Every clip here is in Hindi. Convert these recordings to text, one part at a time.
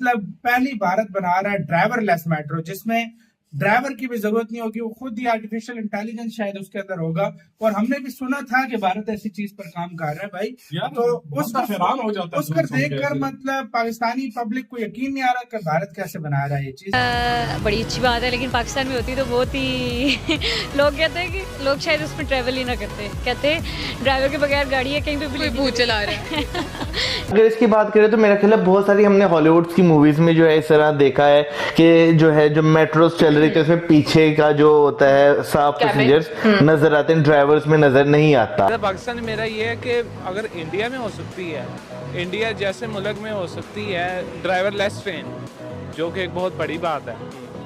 मतलब पहली भारत बना रहा है ड्राइवरलेस मेट्रो, जिसमें ड्राइवर की भी जरूरत नहीं होगी, वो खुद ही आर्टिफिशियल इंटेलिजेंस शायद उसके अंदर होगा। और हमने भी सुना था कि भारत ऐसी चीज पर काम कर रहा है भाई, तो उसका हैरान हो जाता है उसको देखकर, मतलब पाकिस्तानी पब्लिक को यकीन नहीं आ रहा कि भारत कैसे बना रहा है ये चीज। बड़ी अच्छी बात है, लेकिन पाकिस्तान में होती तो बहुत ही लोग कहते हैं कि लोग शायद उसमें ट्रेवल ही ना करते, कहते हैं ड्राइवर के बगैर गाड़ी है कहीं पे भी भूत चला रहा है। अगर इसकी बात करें तो मेरा ख्याल है बहुत सारी हमने हॉलीवुड की मूवीज में जो है इस तरह देखा है कि जो है जो मेट्रो चल रही थी उसमें पीछे का जो होता है साफ पैसेंजर्स नजर आते हैं, ड्राइवर्स में नजर नहीं आता। पाकिस्तान में मेरा ये है कि अगर इंडिया में हो सकती है, इंडिया जैसे मुल्क में हो सकती है ड्राइवरलेस ट्रेन, जो कि एक बहुत बड़ी बात है,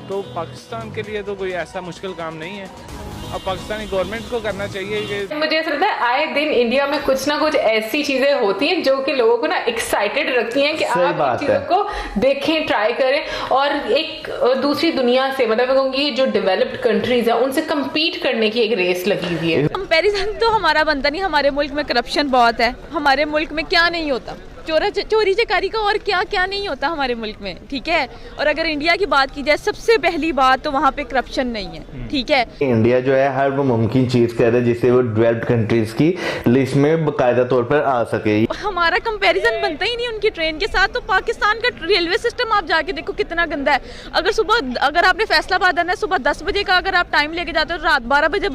तो पाकिस्तान के लिए तो कोई ऐसा मुश्किल काम नहीं है। अब पाकिस्तानी गवर्नमेंट को करना चाहिए कि मुझे ऐसा लगता है आए दिन इंडिया में कुछ ना कुछ ऐसी चीजें होती हैं जो कि लोगों को ना एक्साइटेड रखती हैं कि आप इन चीजों को देखें, ट्राई करें और एक दूसरी दुनिया से, मतलब मैं कहूँगी जो डेवलप्ड कंट्रीज है उनसे कम्पीट करने की एक रेस लगी हुई है। कंपैरिजन तो हमारा बनता नहीं, हमारे मुल्क में करप्शन बहुत है, हमारे मुल्क में क्या नहीं होता, चोरी चकारी का और क्या क्या नहीं होता हमारे मुल्क में, ठीक है। और अगर इंडिया की बात की जाए, सबसे पहली बात तो वहाँ पे करप्शन नहीं है, ठीक है। इंडिया जो है हर वो मुमकिन चीज कर रहा है जिससे वो डेवलप्ड कंट्रीज की लिस्ट में बाकायदा तौर पर आ सके। हमारा कंपैरिजन बनता ही नहीं उनकी ट्रेन के साथ। तो पाकिस्तान का रेलवे सिस्टम आप जाके देखो कितना गंदा है। अगर आपने फैसलाबाद आना है सुबह 10 बजे का अगर आप टाइम लेके जाते हो, रात 12 बजे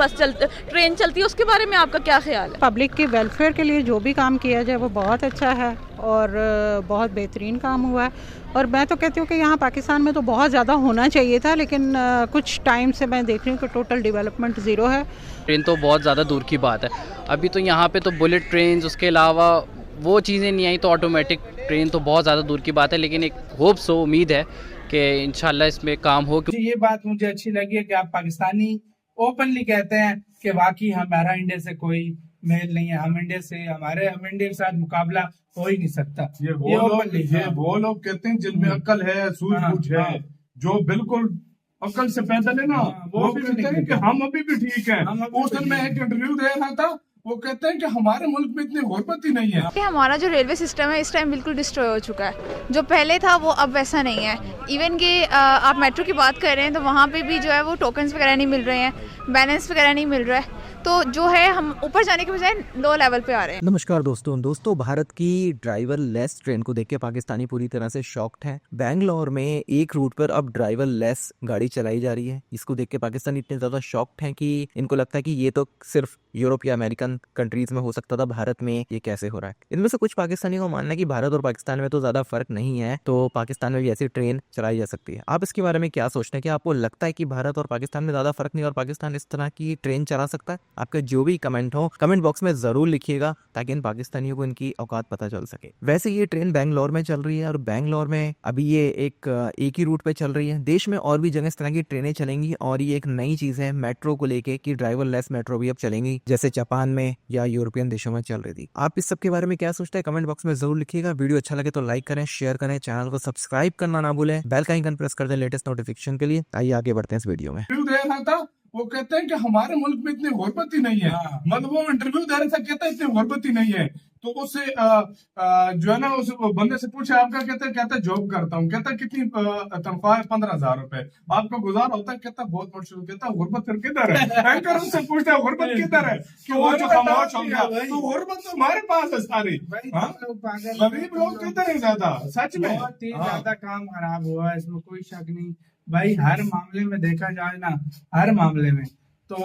ट्रेन चलती है, उसके बारे में आपका क्या ख्याल है? पब्लिक के वेलफेयर के लिए जो भी काम किया जाए वो बहुत अच्छा है और बहुत बेहतरीन काम हुआ है। और मैं तो कहती हूँ कि यहाँ पाकिस्तान में तो बहुत ज़्यादा होना चाहिए था, लेकिन कुछ टाइम से मैं देख रही हूँ कि टोटल डेवलपमेंट ज़ीरो है। ट्रेन तो बहुत ज़्यादा दूर की बात है, अभी तो यहाँ पे तो बुलेट ट्रेन, उसके अलावा वो चीज़ें नहीं आई, तो ऑटोमेटिक ट्रेन तो बहुत ज़्यादा दूर की बात है। लेकिन एक होप सो उम्मीद है कि इंशाल्लाह इसमें काम हो। ये बात मुझे अच्छी लगी है कि आप पाकिस्तानी ओपनली कहते हैं कि वाकई हमारा इंडिया से कोई मेल नहीं है, हम इंडिया के साथ मुकाबला हो ही नहीं सकता। ये वो लोग कहते हैं जिनमें अक्ल है, सूझबूझ है, जो बिल्कुल अक्ल से पैदल है ना, वो कहते हैं कि हम अभी भी ठीक है। उस दिन मैं एक इंटरव्यू दे रहा था, वो कहते हैं कि हमारे मुल्क में इतनी गुर्बत ही नहीं है। हमारा जो रेलवे सिस्टम है इस टाइम बिल्कुल डिस्ट्रॉय हो चुका है, जो पहले था वो अब वैसा नहीं है। इवन कि आप मेट्रो की बात कर रहे हैं तो वहाँ पे भी जो है वो टोकन्स वगैरह नहीं मिल रहे हैं, बैलेंस वगैरह नहीं मिल रहा है, तो जो है हम ऊपर जाने के बजाय लो लेवल पे आ रहे हैं। नमस्कार दोस्तों, भारत की ड्राइवर लेस ट्रेन को देख के पाकिस्तानी पूरी तरह से शॉक्ड हैं। बैंगलोर में एक रूट पर अब ड्राइवर लेस गाड़ी चलाई जा रही है। इसको देख के पाकिस्तानी इतने ज्यादा शॉक्ड हैं कि इनको लगता है कि ये तो सिर्फ यूरोप या अमेरिकन कंट्रीज में हो सकता था, भारत में ये कैसे हो रहा है। इनमें से कुछ पाकिस्तानी को मानना है कि भारत और पाकिस्तान में तो ज्यादा फर्क नहीं है, तो पाकिस्तान में भी ऐसी ट्रेन चलाई जा सकती है। आप इसके बारे में क्या सोचते हैं? कि आपको लगता है कि भारत और पाकिस्तान में ज्यादा फर्क नहीं और पाकिस्तान इस तरह की ट्रेन चला सकता है? आपका जो भी कमेंट हो कमेंट बॉक्स में जरूर लिखिएगा, ताकि इन पाकिस्तानियों को इनकी औकात पता चल सके। वैसे ये ट्रेन बैंगलोर में चल रही है और बैंगलोर में अभी ये एक ही रूट पे चल रही है। देश में और भी जगह इस तरह की ट्रेनें चलेंगी और ये एक नई चीज है मेट्रो को लेके कि ड्राइवर लेस मेट्रो भी अब चलेंगी, जैसे जापान में या यूरोपियन देशों में चल रही थी। आप इस सब के बारे में क्या सोचते हैं? कमेंट बॉक्स में जरूर लिखिएगा। वीडियो अच्छा लगे तो लाइक करें, शेयर करें, चैनल को सब्सक्राइब करना ना भूलें, बेल का आइकन प्रेस कर दें लेटेस्ट नोटिफिकेशन के लिए। आइए आगे बढ़ते हैं इस वीडियो में। वो कहते हैं कि हमारे मुल्क में इतनी गुर्बत ही नहीं है। मतलब वो इंटरव्यू दे रहा था, कहता है इतनी गुर्बत ही नहीं है। तो उससे जो है ना, उस बंदे से पूछा आपका, कहता है जॉब करता हूँ। कहता कितनी तनख्वाह है? 15,000 रुपए। आपका गुजारा होता है? कहता बहुत मुश्किल। कहता गुर्बत फिर किधर है? एंकर उनसे पूछता है गुर्बत किधर है, कि वो जो खामोश हो गया, तो गुर्बत तो हमारे पास है सारी। गरीब लोग किधर है ज्यादा? सच में बहुत ही ज्यादा काम खराब हुआ है, इसमें कोई शक नहीं भाई। हर मामले में देखा जाए ना, हर मामले में तो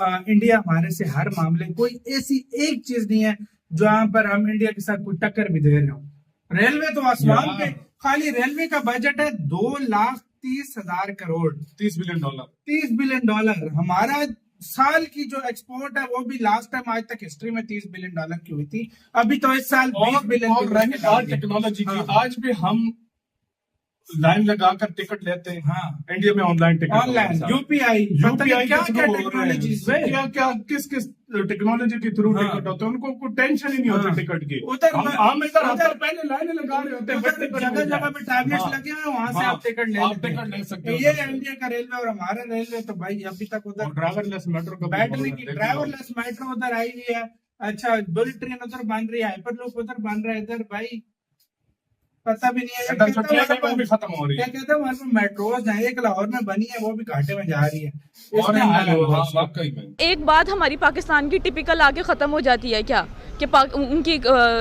इंडिया हमारे से हर मामले, कोई ऐसी एक चीज नहीं है जहाँ पर हम इंडिया के साथ कोई टक्कर भी दे रहे हो। रेलवे तो आसमान पे, खाली रेलवे का बजट है 2,30,000 करोड़, $30 बिलियन। $30 बिलियन हमारा साल की जो एक्सपोर्ट है वो भी लास्ट टाइम आज तक हिस्ट्री में $30 बिलियन की हुई थी। अभी तो इस साल $20 बिलियन टेक्नोलॉजी की। आज भी हम लाइन लगाकर टिकट लेते हैं। हाँ, इंडिया में ऑनलाइन टिकट, ऑनलाइन यूपीआई क्या टेक्नोलॉजी, क्या किस टेक्नोलॉजी के थ्रू टिकट होते हैं। उनको कोई टेंशन ही नहीं होती टिकट की। हम इधर हफ्ते पहले लाइन लगा रहे होते हैं, जगह जगह पे टैबलेट्स लगे हैं, वहाँ से आप टिकट ले सकते हैं। ये इंडिया का रेलवे और हमारा रेलवे तो भाई अभी तक उधर ड्राइवरलेस मेट्रो बैटरी की ड्राइवरलेस मेट्रो उधर आई हुई है। अच्छा, बुलेट ट्रेन उधर बन रही है, हाइपरलूप उधर बन रहा है। इधर भाई पता भी नहीं है। छुट्टियां भी खत्म हो रही है। क्या कहते हैं वहाँ पे मेट्रोज हैं, एक लाहौर में बनी है वो भी घाटे में जा रही है। और इसमें हाल है। वाकई में एक बात हमारी पाकिस्तान की टिपिकल आके ख़त्म हो जाती है क्या कि उनकी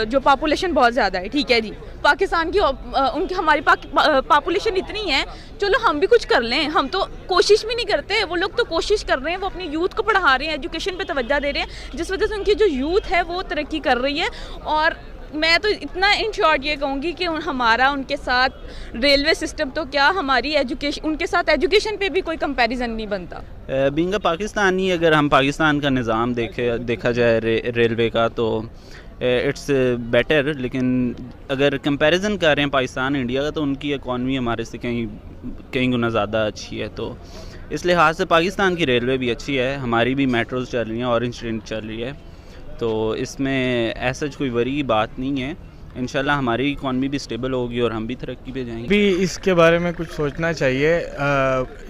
जो पॉपुलेशन बहुत ज़्यादा है, ठीक है जी, पाकिस्तान की उनकी हमारी पॉपुलेशन इतनी है, चलो हम भी कुछ कर लें, हम तो कोशिश भी नहीं करते। वो लोग तो कोशिश कर रहे हैं, वो अपनी यूथ को पढ़ा रहे हैं, एजुकेशन पे तवज्जो दे रहे हैं, जिस वजह से उनकी जो यूथ है वो तरक्की कर रही है। और मैं तो इतना इन शॉर्ट ये कहूँगी कि हमारा उनके साथ रेलवे सिस्टम तो क्या, हमारी एजुकेशन, उनके साथ एजुकेशन पे भी कोई कंपैरिजन नहीं बनता। बीइंग अ पाकिस्तानी, अगर हम पाकिस्तान का निज़ाम देखा जाए रेलवे का तो इट्स बेटर, लेकिन अगर कंपैरिजन कर रहे हैं पाकिस्तान इंडिया का तो उनकी इकॉनमी हमारे से कहीं गुना ज़्यादा अच्छी है। तो इस लिहाज से पाकिस्तान की रेलवे भी अच्छी है, हमारी भी मेट्रोज चल रही हैं, ऑरेंज ट्रेन चल रही है, तो इसमें ऐसा कोई वरी की बात नहीं है। इंशाल्लाह हमारी इकॉनमी भी स्टेबल होगी और हम भी तरक्की पे जाएंगे। भी इसके बारे में कुछ सोचना चाहिए।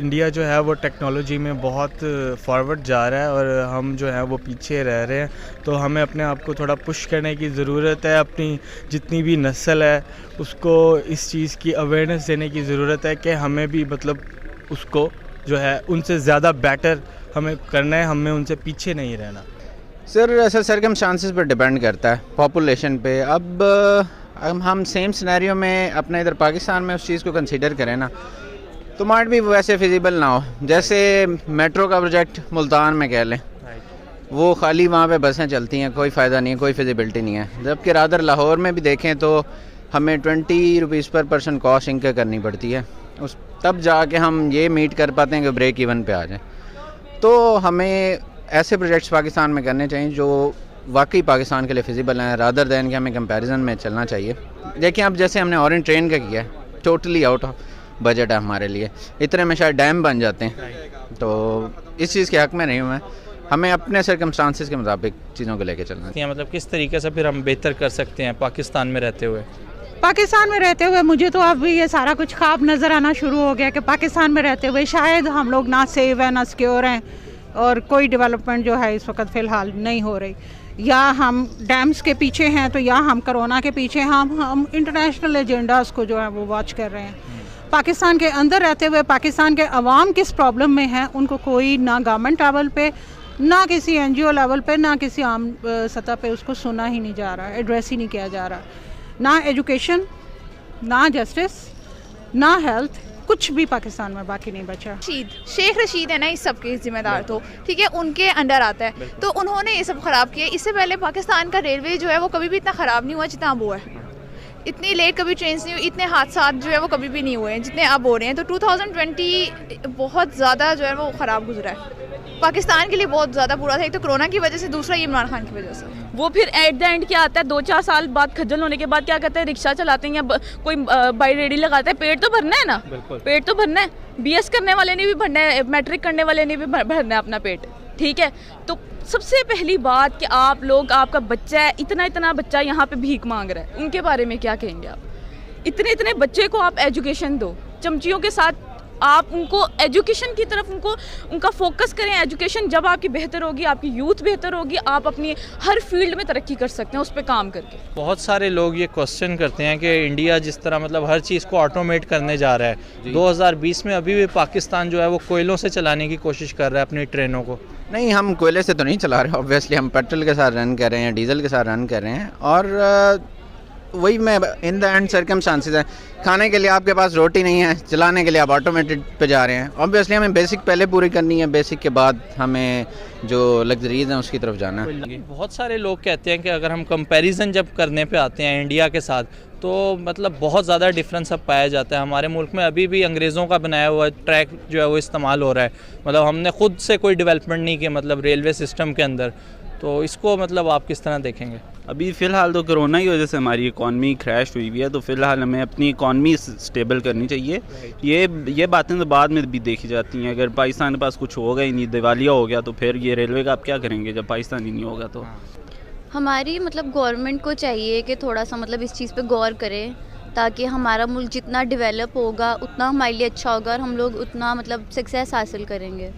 इंडिया जो है वो टेक्नोलॉजी में बहुत फॉरवर्ड जा रहा है और हम जो है वो पीछे रह रहे हैं, तो हमें अपने आप को थोड़ा पुश करने की ज़रूरत है। अपनी जितनी भी नस्ल है उसको इस चीज़ की अवेयरनेस देने की ज़रूरत है कि हमें भी मतलब उसको जो है उनसे ज़्यादा बेटर हमें करना है, हमें उनसे पीछे नहीं रहना। सर ऐसा सर्कमस्टांसेस पर डिपेंड करता है, पॉपुलेशन पे। अब हम सेम सिनेरियो में अपने इधर पाकिस्तान में उस चीज़ को कंसीडर करें ना, तो माइट भी वैसे फिजिबल ना हो। जैसे मेट्रो का प्रोजेक्ट मुल्तान में कह लें, वो खाली वहाँ पे बसें चलती हैं, कोई फ़ायदा नहीं है, कोई फिजिबिलिटी नहीं है। जबकि रादर लाहौर में भी देखें तो हमें 20 रुपीज़ पर पर्सन कॉस्ट इनकर करनी पड़ती है, उस तब जाके हम ये मीट कर पाते हैं कि ब्रेक इवन पे आ जाए। तो हमें ऐसे प्रोजेक्ट्स पाकिस्तान में करने चाहिए जो वाकई पाकिस्तान के लिए फिजिबल हैं, रादर दैन कि हमें कंपैरिजन में चलना चाहिए। देखिए अब जैसे हमने ऑरेंज ट्रेन का किया है, टोटली आउट ऑफ बजट है हमारे लिए, इतने में शायद डैम बन जाते हैं, तो इस चीज़ के हक़ में नहीं हूँ मैं। हमें अपने सर्कमस्टांसेस के मुताबिक चीज़ों को लेकर चलना चाहिए। मतलब किस तरीके से फिर हम बेहतर कर सकते हैं पाकिस्तान में रहते हुए? पाकिस्तान में रहते हुए मुझे तो अब ये सारा कुछ ख्वाब नज़र आना शुरू हो गया कि पाकिस्तान में रहते हुए शायद हम लोग ना सेव हैं, ना सिक्योर हैं, और कोई डेवलपमेंट जो है इस वक्त फ़िलहाल नहीं हो रही। या हम डैम्स के पीछे हैं, तो या हम कोरोना के पीछे, हम इंटरनेशनल एजेंडाज़ को जो है वो वॉच कर रहे हैं। पाकिस्तान के अंदर रहते हुए पाकिस्तान के अवाम किस प्रॉब्लम में है उनको कोई ना गवर्नमेंट लेवल पे, ना किसी NGO लेवल पे, ना किसी आम सतह पे उसको सुना ही नहीं जा रहा, एड्रेस ही नहीं किया जा रहा। ना एजुकेशन, ना जस्टिस, ना हेल्थ, कुछ भी पाकिस्तान में बाकी नहीं बचा। शेख रशीद है ना इस सब के जिम्मेदार, तो ठीक है उनके अंडर आता है, तो उन्होंने ये सब ख़राब किया। इससे पहले पाकिस्तान का रेलवे जो है वो कभी भी इतना ख़राब नहीं हुआ जितना अब हुआ है। इतनी लेट कभी ट्रेन नहीं हुई, इतने हादसा जो है वो कभी भी नहीं हुए हैं जितने अब हो रहे हैं। तो 2020 बहुत ज़्यादा जो है वो ख़राब गुजरा है, पाकिस्तान के लिए बहुत ज़्यादा बुरा था। एक तो कोरोना की वजह से, दूसरा ये इमरान खान की वजह से। वो फिर एट द एंड क्या आता है, 2-4 साल बाद खज्जल होने के बाद क्या कहते हैं, रिक्शा चलाते हैं या कोई बाई रेडी लगाता है। पेट तो भरना है ना, पेट तो भरना है। BS करने वाले ने भी भरना है, मैट्रिक करने वाले ने भी भरना है अपना पेट, ठीक है। तो सबसे पहली बात कि आप लोग, आपका बच्चा है, इतना बच्चा यहाँ पे भीख मांग रहा है, उनके बारे में क्या कहेंगे आप? इतने बच्चे को आप एजुकेशन दो, चमचियों के साथ आप उनको एजुकेशन की तरफ उनका फोकस करें। एजुकेशन जब आपकी बेहतर होगी, आपकी यूथ बेहतर होगी, आप अपनी हर फील्ड में तरक्की कर सकते हैं उस पर काम करके। बहुत सारे लोग ये क्वेश्चन करते हैं कि इंडिया जिस तरह मतलब हर चीज़ को ऑटोमेट करने जा रहा है, 2020 में अभी भी पाकिस्तान जो है वो कोयलों से चलाने की कोशिश कर रहा है अपनी ट्रेनों को। नहीं, हम कोयले से तो नहीं चला रहे, ऑब्वियसली हम पेट्रोल के साथ रन कर रहे हैं, डीजल के साथ रन कर रहे हैं। और वही मैं इन द एंड सर्कमस्टांसेस है, खाने के लिए आपके पास रोटी नहीं है, चलाने के लिए आप ऑटोमेटेड पे जा रहे हैं। ऑब्वियसली हमें बेसिक पहले पूरी करनी है, बेसिक के बाद हमें जो लग्जरीज हैं उसकी तरफ जाना है। बहुत सारे लोग कहते हैं कि अगर हम कंपैरिजन जब करने पे आते हैं इंडिया के साथ, तो मतलब बहुत ज़्यादा डिफरेंस अब पाया जाता है। हमारे मुल्क में अभी भी अंग्रेज़ों का बनाया हुआ ट्रैक जो है वो इस्तेमाल हो रहा है, मतलब हमने ख़ुद से कोई डेवलपमेंट नहीं किया मतलब रेलवे सिस्टम के अंदर। तो इसको मतलब आप किस तरह देखेंगे? अभी फ़िलहाल तो कोरोना की वजह से हमारी इकॉनमी क्रैश हुई हुई है, तो फ़िलहाल हमें अपनी इकॉनमी स्टेबल करनी चाहिए। ये बातें तो बाद में भी देखी जाती हैं। अगर पाकिस्तान के पास कुछ होगा ही नहीं, दिवालिया हो गया, तो फिर ये रेलवे का आप क्या करेंगे जब पाकिस्तान ही नहीं होगा? तो हमारी मतलब गवर्नमेंट को चाहिए कि थोड़ा सा मतलब इस चीज़ पे गौर करें, ताकि हमारा मुल्क जितना डेवलप होगा उतना हमारे लिए अच्छा होगा और हम लोग उतना मतलब सक्सेस हासिल करेंगे।